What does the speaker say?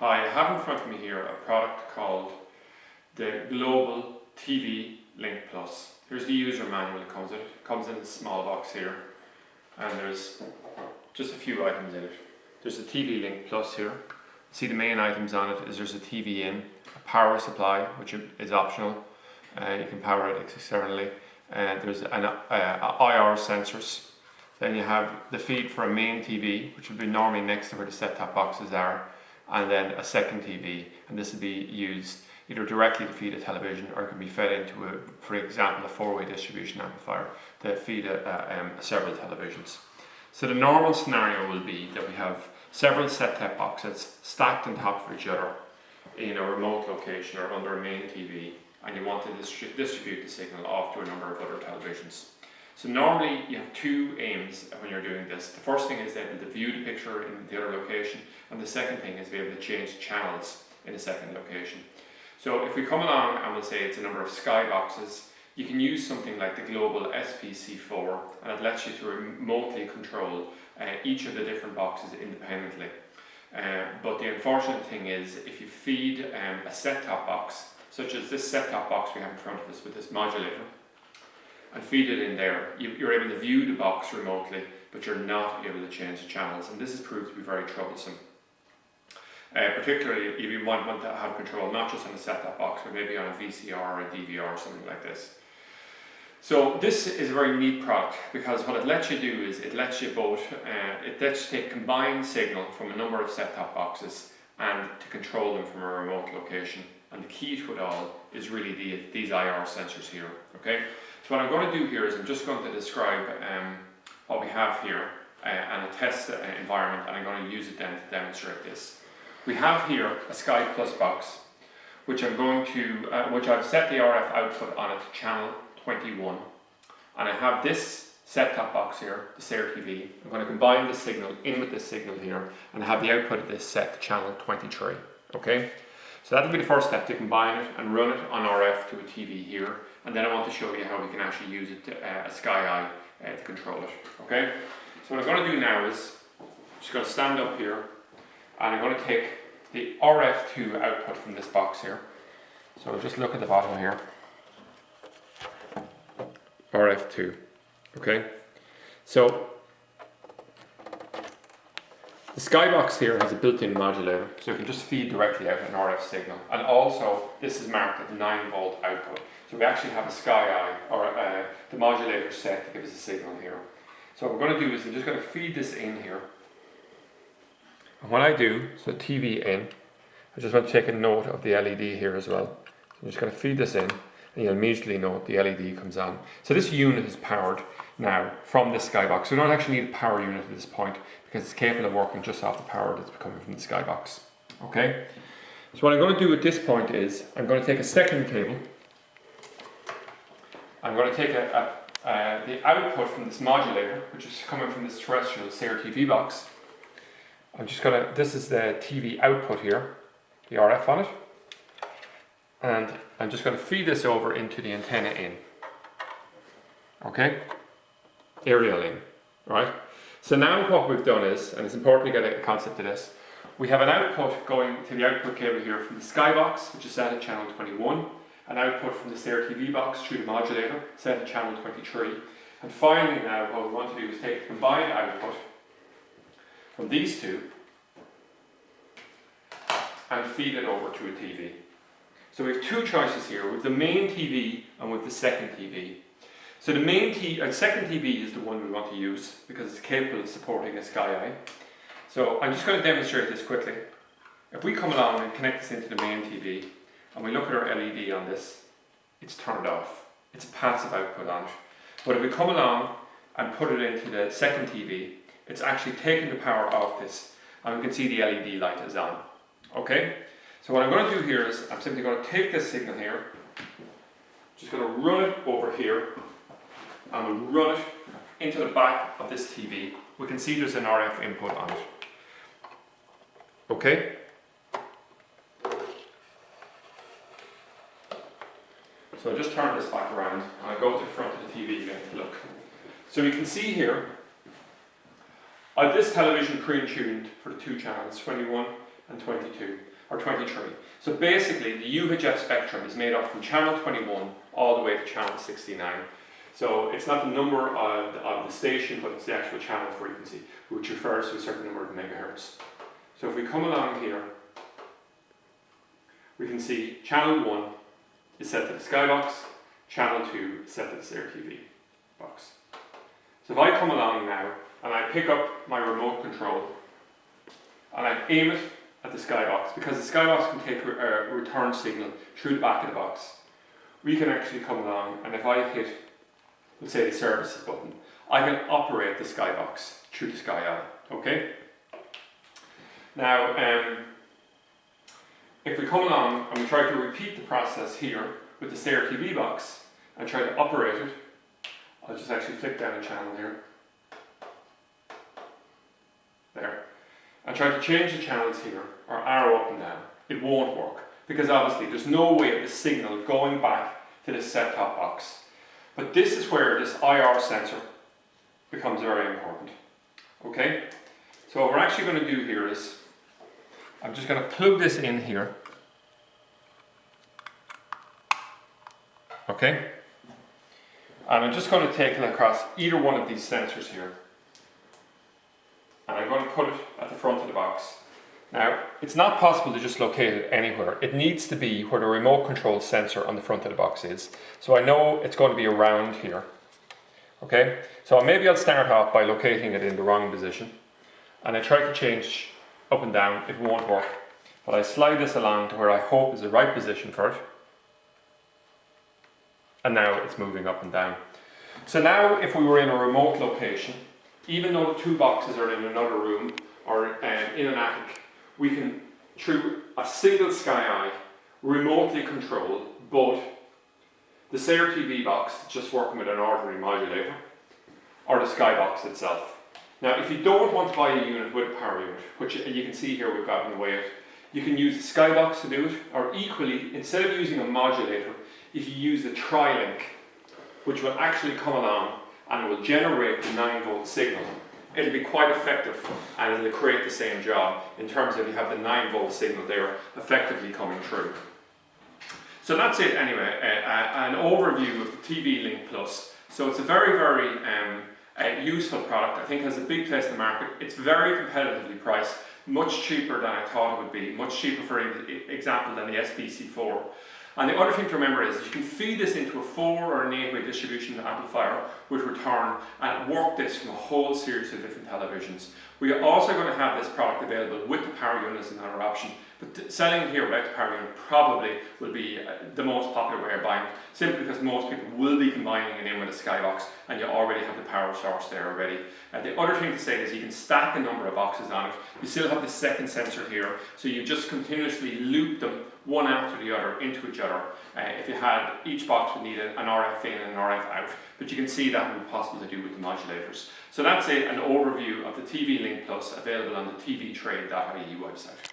Hi, I have in front of me here a product called the Global TvLink Plus. Here's the user manual it comes in. It comes in a small box here, and there's just a few items in it. There's the TvLink Plus here. See, the main items on it is there's a TV in, a power supply, which is optional. You can power it externally. There's an IR sensors. Then you have the feed for a main TV, which would be normally next to where the set-top boxes are, and then a second TV, and this will be used either directly to feed a television, or it can be fed into, for example, a four-way distribution amplifier to feed several televisions. So the normal scenario will be that we have several set-top boxes stacked on top of each other in a remote location or under a main TV, and you want to distribute the signal off to a number of other televisions. So normally you have two aims when you're doing this. The first thing is to view the picture in the other location, and the second thing is to be able to change channels in a second location. So if we come along and we'll say it's a number of sky boxes, you can use something like the Global SPC4, and it lets you to remotely control each of the different boxes independently. But the unfortunate thing is, if you feed a set-top box, such as this set-top box we have in front of us with this modulator, and feed it in there, you're able to view the box remotely, but you're not able to change the channels, and this has proved to be very troublesome. Particularly if you want to have control not just on a set-top box, but maybe on a VCR or a DVR or something like this. So this is a very neat product, because what it lets you do is it lets you take combined signal from a number of set-top boxes and to control them from a remote location. And the key to it all is really these IR sensors here. Okay. So what I'm going to do here is I'm just going to describe what we have here and a test environment, and I'm going to use it then to demonstrate this. We have here a Sky Plus box, which I've set the RF output on it to channel 21, and I have this set-top box here, the SARE TV. I'm going to combine this signal in with this signal here, and have the output of this set to channel 23. Okay, so that'll be the first step, to combine it and run it on RF to a TV here, and then I want to show you how we can actually use it to a Sky Eye to control it. Okay, so what I'm going to do now is I'm just going to stand up here, and I'm going to take the RF2 output from this box here. So just look at the bottom here. RF2. Okay. So the Skybox here has a built-in modulator, so you can just feed directly out an RF signal. And also this is marked at 9-volt output. So we actually have a Sky Eye, or the modulator set to give us a signal here. So what we're going to do is I'm just going to feed this in here. And when I do, so TV in, I just want to take a note of the LED here as well. So I'm just going to feed this in, and you'll immediately note the LED comes on. So this unit is powered now from this Skybox. So we don't actually need a power unit at this point, because it's capable of working just off the power that's coming from the Skybox. Okay? So what I'm going to do at this point is, I'm going to take a second cable. I'm going to take the output from this modulator, which is coming from this terrestrial SARE TV box. This is the TV output here, the RF on it, and I'm just going to feed this over into the antenna in. Okay, aerial in, right? So now what we've done is, and it's important to get a concept of this, we have an output going to the output cable here from the Skybox, which is set at channel 21, an output from the SARE TV box through the modulator, set at channel 23, and finally now what we want to do is take the combined output from these two and feed it over to a TV. So we have two choices here. We have the main TV and we have the second TV. So the second TV is the one we want to use because it's capable of supporting a Sky Eye. So I'm just going to demonstrate this quickly. If we come along and connect this into the main TV and we look at our LED on this, it's turned off. It's a passive output on it. But if we come along and put it into the second TV, it's actually taking the power off this, and we can see the LED light is on. Okay? So what I'm going to do here is I'm simply going to take this signal here, just going to run it over here, and we'll run it into the back of this TV. We can see there's an RF input on it. Okay? So I'll just turn this back around, and I'll go to the front of the TV again to look. So you can see here, I have this television pre-tuned for the two channels, 21 and 22, or 23. So basically the UHF spectrum is made up from channel 21 all the way to channel 69. So it's not the number of the station, but it's the actual channel frequency, which refers to a certain number of megahertz. So if we come along here, we can see channel 1 is set to the skybox, channel 2 is set to the CRTV box. So if I come along now and I pick up my remote control and I aim it at the skybox, because the skybox can take a return signal through the back of the box, we can actually come along, and if I hit, let's say, the services button, I can operate the skybox through the Sky Eye. Okay? Now, if we come along and we try to repeat the process here with the CRTV box and try to operate it, I'll just actually flick down a channel here. There. And try to change the channels here, or arrow up and down. It won't work, because obviously there's no way of the signal going back to the set-top box. But this is where this IR sensor becomes very important. Okay? So what we're actually going to do here is, I'm just going to plug this in here. Okay? And I'm just going to take it across either one of these sensors here. And I'm going to put it at the front of the box. Now, it's not possible to just locate it anywhere. It needs to be where the remote control sensor on the front of the box is. So I know it's going to be around here. Okay? So maybe I'll start off by locating it in the wrong position. And I try to change up and down. It won't work. But I slide this along to where I hope is the right position for it. And now it's moving up and down. So now if we were in a remote location, even though the two boxes are in another room or in an attic, we can, through a single Sky Eye, remotely control both the CRTV box, just working with an ordinary modulator, or the Skybox itself. Now, if you don't want to buy a unit with a power unit, which you can see here we've got in the way, you can use the Skybox to do it, or equally, instead of using a modulator, if you use the TvLink, which will actually come along and will generate the 9-volt signal, it'll be quite effective and it'll create the same job in terms of you have the 9-volt signal there effectively coming through. So that's it anyway, an overview of the TvLink Plus. So it's a very, very useful product. I think it has a big place in the market. It's very competitively priced, much cheaper than I thought it would be, much cheaper for example than the SBC4. And the other thing to remember is you can feed this into a 4 or an 8-way distribution amplifier with return and work this from a whole series of different televisions. We are also going to have this product available with the power unit as another option, but selling it here without the power unit probably will be the most popular way of buying it, simply because most people will be combining it in with a Skybox and you already have the power source there already. The other thing to say is you can stack a number of boxes on it. You still have the second sensor here, so you just continuously loop them one after the other into each other. If you had, each box would need an RF in and an RF out, but you can see that would be possible to do with the modulators. So that's it, an overview of the TvLink Plus available on the tvtrade.ie website.